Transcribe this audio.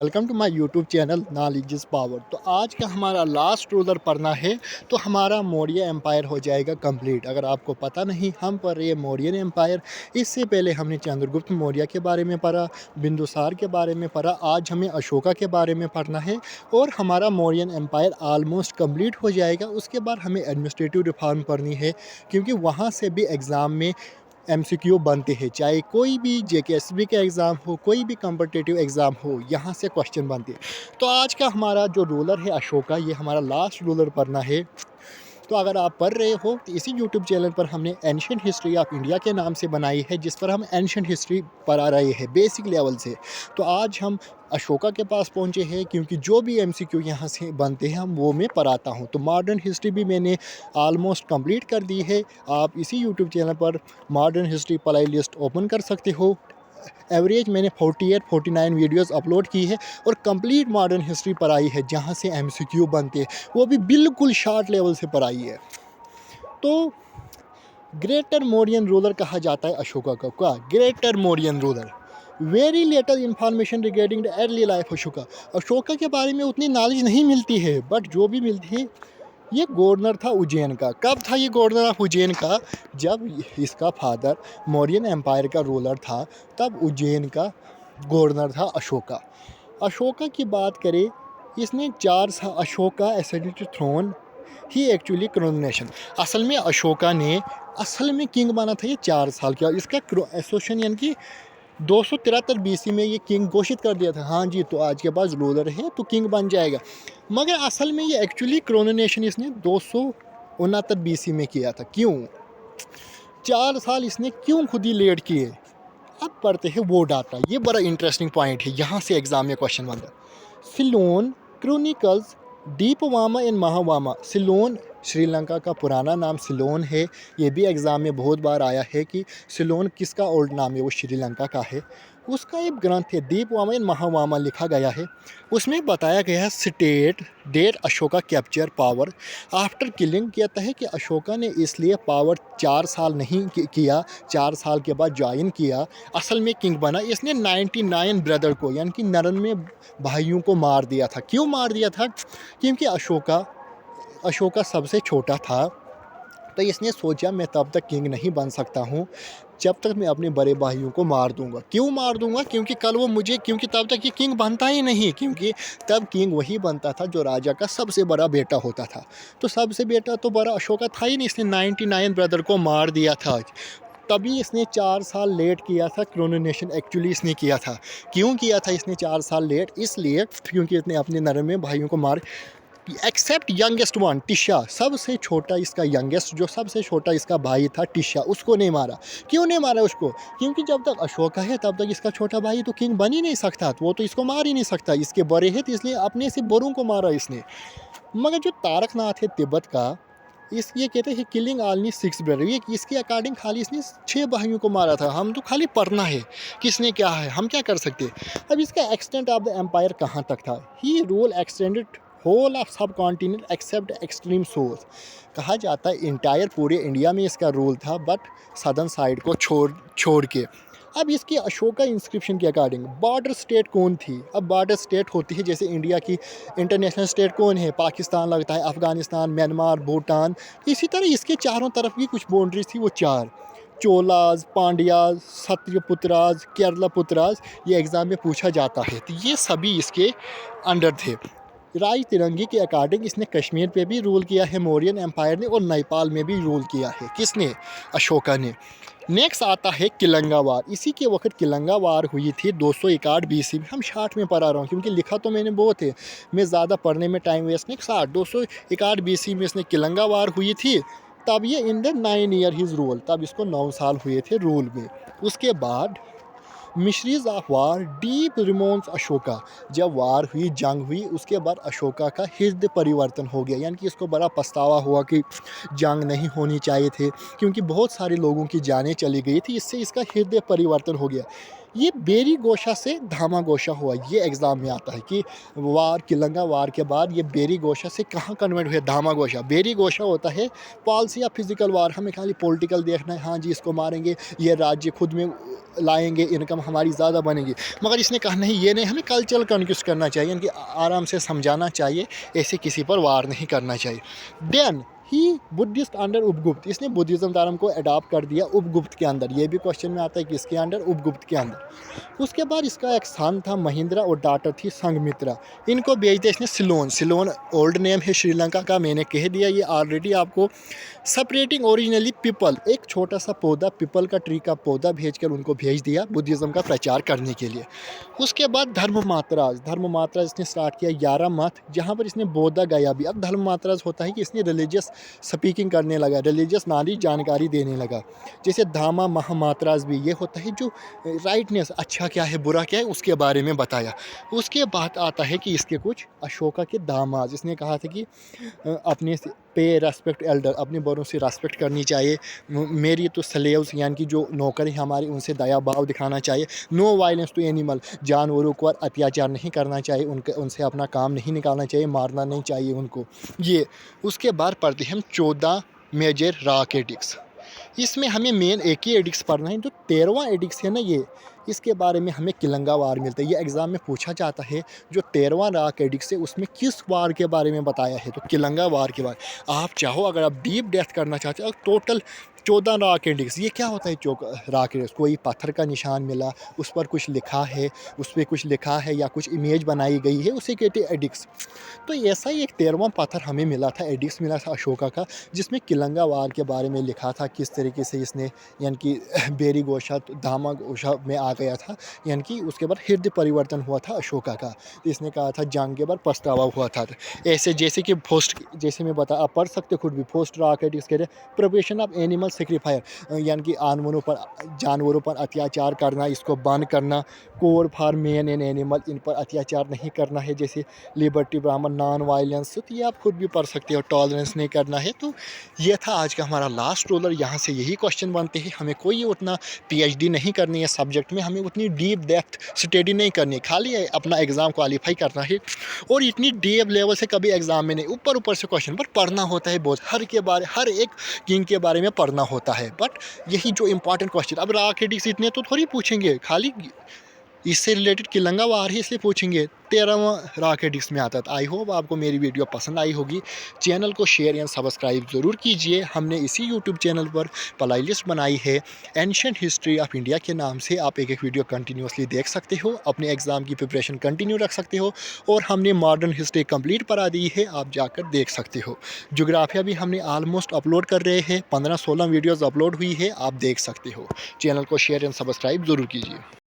Welcome to my YouTube channel knowledge is power. तो आज का हमारा लास्ट रूलर पढ़ना है तो हमारा मौर्य एम्पायर हो जाएगा कंप्लीट। अगर आपको पता नहीं, हम पढ़ रहे हैं मौर्यन एम्पायर। इससे पहले हमने चंद्रगुप्त मौर्य के बारे में पढ़ा, बिंदुसार के बारे में पढ़ा। आज हमें अशोका के बारे में पढ़ना है और हमारा मौर्यन एम्पायर ऑलमोस्ट कंप्लीट हो जाएगा। उसके बाद हमें एडमिनिस्ट्रेटिव रिफॉर्म पढ़नी है, क्योंकि वहाँ से भी एग्ज़ाम में एमसीक्यू बनते हैं। चाहे कोई भी जेकेएसबी का एग्ज़ाम हो, कोई भी कॉम्पिटिटिव एग्ज़ाम हो, यहाँ से क्वेश्चन बनते हैं। तो आज का हमारा जो रूलर है अशोका, ये हमारा लास्ट रूलर पढ़ना है। तो अगर आप पढ़ रहे हो तो इसी यूट्यूब चैनल पर हमने एंशिएंट हिस्ट्री ऑफ इंडिया के नाम से बनाई है, जिस पर हम एंशिएंट हिस्ट्री पढ़ा रहे हैं बेसिक लेवल से। तो आज हम अशोका के पास पहुंचे हैं, क्योंकि जो भी एमसीक्यू यहाँ से बनते हैं हम वो मैं पढ़ाता हूँ। तो मॉडर्न हिस्ट्री भी मैंने ऑलमोस्ट कंप्लीट कर दी है। आप इसी यूट्यूब चैनल पर modern history play list open कर सकते हो। एवरेज मैंने 48-49 वीडियोस अपलोड की है और कंप्लीट मॉडर्न हिस्ट्री पढ़ाई है, जहाँ से एमसीक्यू बनते हैं, वो भी बिल्कुल शॉर्ट लेवल से पढ़ाई है। तो ग्रेटर मौर्यन रूलर कहा जाता है अशोका का। क्या greater Mauryan ruler? Very little information regarding the early life Ashoka. Ashoka के बारे में उतनी नॉलेज नहीं मिलती है, बट जो भी मिलती है, ये गवर्नर था उज्जैन का। कब था ये गवर्नर ऑफ उज्जैन का? जब इसका फादर मौर्यन एम्पायर का रूलर था, तब उज्जैन का गवर्नर था अशोका। अशोका की बात करें, इसने 4 साल अशोका एसेंडेड थ्रोन ही एक्चुअली क्रोनेशन। असल में अशोका ने असल में किंग बना था ये 4 साल का। इसका एसोसिएशन यानी कि 273 बीसी में ये किंग घोषित कर दिया था। हाँ जी, तो आज के पास रूलर है तो किंग बन जाएगा। मगर असल में ये एक्चुअली क्रोनेशन इसने 269 बीसी में किया था। क्यों 4 साल इसने क्यों खुद ही लेट किए? अब पढ़ते हैं वो डाटा। ये बड़ा इंटरेस्टिंग पॉइंट है, यहाँ से एग्जाम में क्वेश्चन बनता है। Ceylon chronicles Dipavamsa and Mahavamsa. सिलोन श्रीलंका का पुराना नाम सिलोन है। ये भी एग्ज़ाम में बहुत बार आया है कि सिलोन किसका ओल्ड नाम है, वो श्रीलंका का है। उसका एक ग्रंथ है दीपवामा एंड महावामा लिखा गया है। उसमें बताया गया है stated Ashoka capture power after killing. कहता है कि अशोका ने इसलिए पावर 4 साल नहीं किया, 4 साल के बाद ज्वाइन किया, असल में किंग बना। इसने 99 ब्रदर को यानी कि 99 भाइयों को मार दिया था। क्यों मार दिया था? क्योंकि अशोका सबसे छोटा था। तो इसने सोचा मैं तब तक किंग नहीं बन सकता हूँ जब तक मैं अपने बड़े भाइयों को मार दूंगा। क्यों मार दूंगा? क्योंकि कल वो मुझे, क्योंकि तब तक ये किंग बनता ही नहीं, क्योंकि तब किंग वही बनता था जो राजा का सबसे बड़ा बेटा होता था। तो सबसे बेटा तो बड़ा अशोका था ही नहीं, इसने 99 ब्रदर को मार दिया था। तभी इसने 4 साल लेट किया था क्रोनेशन। एक्चुअली इसने किया था, क्यों किया था इसने 4 साल लेट? इसलिए क्योंकि इसने अपने 99 भाइयों को मार, एक्सेप्ट यंगेस्ट वन टिशा, सबसे छोटा इसका यंगेस्ट, जो सबसे छोटा इसका भाई था टिशा, उसको नहीं मारा। क्यों नहीं मारा उसको? क्योंकि जब तक अशोका है तब तक इसका छोटा भाई तो किंग बन ही नहीं सकता, तो वो तो इसको मार ही नहीं सकता। इसके बड़े हैं तो इसलिए अपने से बड़ों को मारा इसने। मगर जो तारकनाथ है तिब्बत का, इस ये कहते हैं किलिंग ऑनली 6 ब्रदर। ये इसके अकॉर्डिंग खाली इसने 6 भाइयों को मारा था। हम तो खाली पढ़ना है किसने क्या है, हम क्या कर सकते। अब इसका एक्सटेंट ऑफ द एम्पायर कहाँ तक था? ही रूल एक्सटेंडेड होल ऑफ सब कॉन्टिनेंट एक्सेप्ट एक्सट्रीम सोर्स। कहा जाता है इंटायर पूरे इंडिया में इसका रूल था, बट सदर्न साइड को छोड़ के। अब इसकी अशोका इंस्क्रिप्शन के अकॉर्डिंग बॉर्डर स्टेट कौन थी? अब बॉर्डर स्टेट होती है जैसे इंडिया की इंटरनेशनल स्टेट कौन है? पाकिस्तान लगता है, अफ़गानिस्तान, म्यांमार, भूटान। इसी तरह इसके चारों तरफ की कुछ बाउंड्रीज थी, वो 4: चोलाज, पांड्याज, सत्यपुत्राज, केरला पुत्राज। ये एग्ज़ाम में पूछा जाता है, तो ये सभी इसके अंडर थे। राज तिरंगी के अकॉर्डिंग इसने कश्मीर पे भी रूल किया है मौर्यन एम्पायर ने, और नेपाल में भी रूल किया है। किसने? अशोका ने। नेक्स्ट आता है किलंगा वार। इसी के वक्त किलंगा वार हुई थी 261 बीसी में। हम 60 में पढ़ा रहा हूँ, क्योंकि लिखा तो मैंने बहुत है, मैं ज़्यादा पढ़ने में टाइम वेस्ट नहीं। 261 बीसी में इसने किलंगा वार हुई थी। तब ये in the 9 year his rule, तब इसको 9 साल हुए थे रूल में। उसके बाद मिशरीज ऑफ वार डीप रिमोन्स अशोका। जब वार हुई, जंग हुई, उसके बाद अशोका का हृदय परिवर्तन हो गया, यानी कि इसको बड़ा पछतावा हुआ कि जंग नहीं होनी चाहिए थे, क्योंकि बहुत सारे लोगों की जानें चली गई थी। इससे इसका हृदय परिवर्तन हो गया। ये बेरी गोशा से धामा गोशा हुआ, ये एग्ज़ाम में आता है कि वार किलंगा वार के बाद ये बेरी गोशा से कहाँ कन्वर्ट हुआ धामा गोशा। बेरी गोशा होता है पॉलिसी या फिजिकल वार, हमें खाली पॉलिटिकल देखना है, हाँ जी इसको मारेंगे, ये राज्य खुद में लाएंगे, इनकम हमारी ज़्यादा बनेगी। मगर इसने कहा नहीं, ये नहीं, हमें कल्चरल कॉन्क्विस्ट करना चाहिए, इनकी आराम से समझाना चाहिए, ऐसे किसी पर वार नहीं करना चाहिए। Then he Buddhist under Upagupta, इसने बुद्धिज़्म धर्म को अडॉप्ट कर दिया उपगुप्त के अंदर। ये भी क्वेश्चन में आता है कि इसके अंडर, उपगुप्त के अंदर। उसके बाद इसका एक सन था महिंद्रा और डॉटर थी संघमित्रा। इनको भेज दिया इसने सिलोन। सिलोन ओल्ड नेम है श्रीलंका का, मैंने कह दिया ये ऑलरेडी आपको। सेपरेटिंग ओरिजिनली पीपल, एक छोटा सा पौधा पीपल का ट्री का पौधा भेजकर उनको भेज दिया बुद्धिज़्म का प्रचार करने के लिए। उसके बाद धर्ममात्राज, धर्ममात्राज इसने स्टार्ट किया 11 मत, जहाँ पर इसने बौद्ध गया भी। अब धर्ममात्राज होता है कि इसने रिलीजियस स्पीकिंग करने लगा, रिलीजियस नॉलेज जानकारी देने लगा। जैसे धामा महामात्राज भी ये होता है जो राइटनेस, अच्छा क्या है बुरा क्या है उसके बारे में बताया। उसके बाद आता है कि इसके कुछ अशोका के दामाद, इसने कहा था कि अपने पे रेस्पेक्ट एल्डर, अपने बड़ों से रेस्पेक्ट करनी चाहिए। मेरी तो स्लेव्स यानी कि जो नौकर हैं हमारे, उनसे दया भाव दिखाना चाहिए। नो वायलेंस टू एनिमल, जानवरों को अत्याचार नहीं करना चाहिए, उनसे अपना काम नहीं निकालना चाहिए, मारना नहीं चाहिए उनको। ये उसके बाद पढ़ते हैं हम 14 मेजर रॉक एडिक्ट्स। इसमें हमें मेन एक ही एडिक्स पढ़ना है, जो 13वां एडिक्स है ना ये, इसके बारे में हमें किलंगा वार मिलता है। ये एग्ज़ाम में पूछा जाता है जो 13वां रॉक एडिक्स है उसमें किस वार के बारे में बताया है, तो किलंगा वार के बारे। आप चाहो अगर आप डीप डेथ करना चाहते हो, टोटल 14 रॉक एडिक्स। ये क्या होता है रॉक एडिक्स? कोई पत्थर का निशान मिला, उस पर कुछ लिखा है, उस पर कुछ लिखा है या कुछ इमेज बनाई गई है, उसे कहते हैं एडिक्स। तो ऐसा ही एक 13वां पत्थर हमें मिला था, एडिक्स मिला था अशोका का, जिसमें किलंगा वार के बारे में लिखा था, किस तरीके से इसने यानी कि बेरी गोशा धामा गोशा में आ गया था, यानी कि उसके बाद हृदय परिवर्तन हुआ था अशोका का। तो इसने कहा था जंग के बाद पछतावा हुआ था। ऐसे जैसे कि फोस्ट, जैसे मैं बता, आप पढ़ सकते खुद भी, फोस्ट रॉक एडिक्स कहते हैं प्रिपरेशन ऑफ एनिमल सेक्रीफायर, यानी कि जानवरों पर अत्याचार करना, इसको बंद करना। Core for man and animal, इन पर अत्याचार नहीं करना है, जैसे लिबर्टी ब्राह्मण, नॉन वायलेंस, तो ये आप खुद भी पढ़ सकते हो, टॉलरेंस नहीं करना है। तो ये था आज का हमारा लास्ट रोलर। यहाँ से यही क्वेश्चन बनते हैं, हमें कोई उतना पीएचडी नहीं करनी है सब्जेक्ट में, हमें उतनी डीप डेप्थ स्टडी नहीं करनी है, खाली अपना एग्ज़ाम क्वालिफाई करना है। और इतनी डीप लेवल से कभी एग्ज़ाम में नहीं, ऊपर ऊपर से क्वेश्चन पर पढ़ना होता है बहुत, हर एक किंग के बारे में पढ़ना होता है। बट यही जो इंपॉर्टेंट क्वेश्चन, अब रॉक एडिक्स इतने तो थोड़ी पूछेंगे, खाली इससे रिलेटेड किलंगा वार ही इसलिए पूछेंगे, 13वां रॉक एडिक्स में आता था। आई होप आपको मेरी वीडियो पसंद आई होगी। चैनल को शेयर एंड सब्सक्राइब ज़रूर कीजिए। हमने इसी यूट्यूब चैनल पर प्ले लिस्ट बनाई है एंशिएंट हिस्ट्री ऑफ इंडिया के नाम से, आप एक एक वीडियो कंटिन्यूसली देख सकते हो, अपने एग्ज़ाम की प्रिपरेशन कंटिन्यू रख सकते हो। और हमने मॉडर्न हिस्ट्री कंप्लीट करा दी है, आप जाकर देख सकते हो। जोग्राफिया भी हमने ऑलमोस्ट अपलोड कर रहे हैं, 15-16 वीडियोज़ अपलोड हुई है, आप देख सकते हो। चैनल को शेयर एंड सब्सक्राइब ज़रूर कीजिए।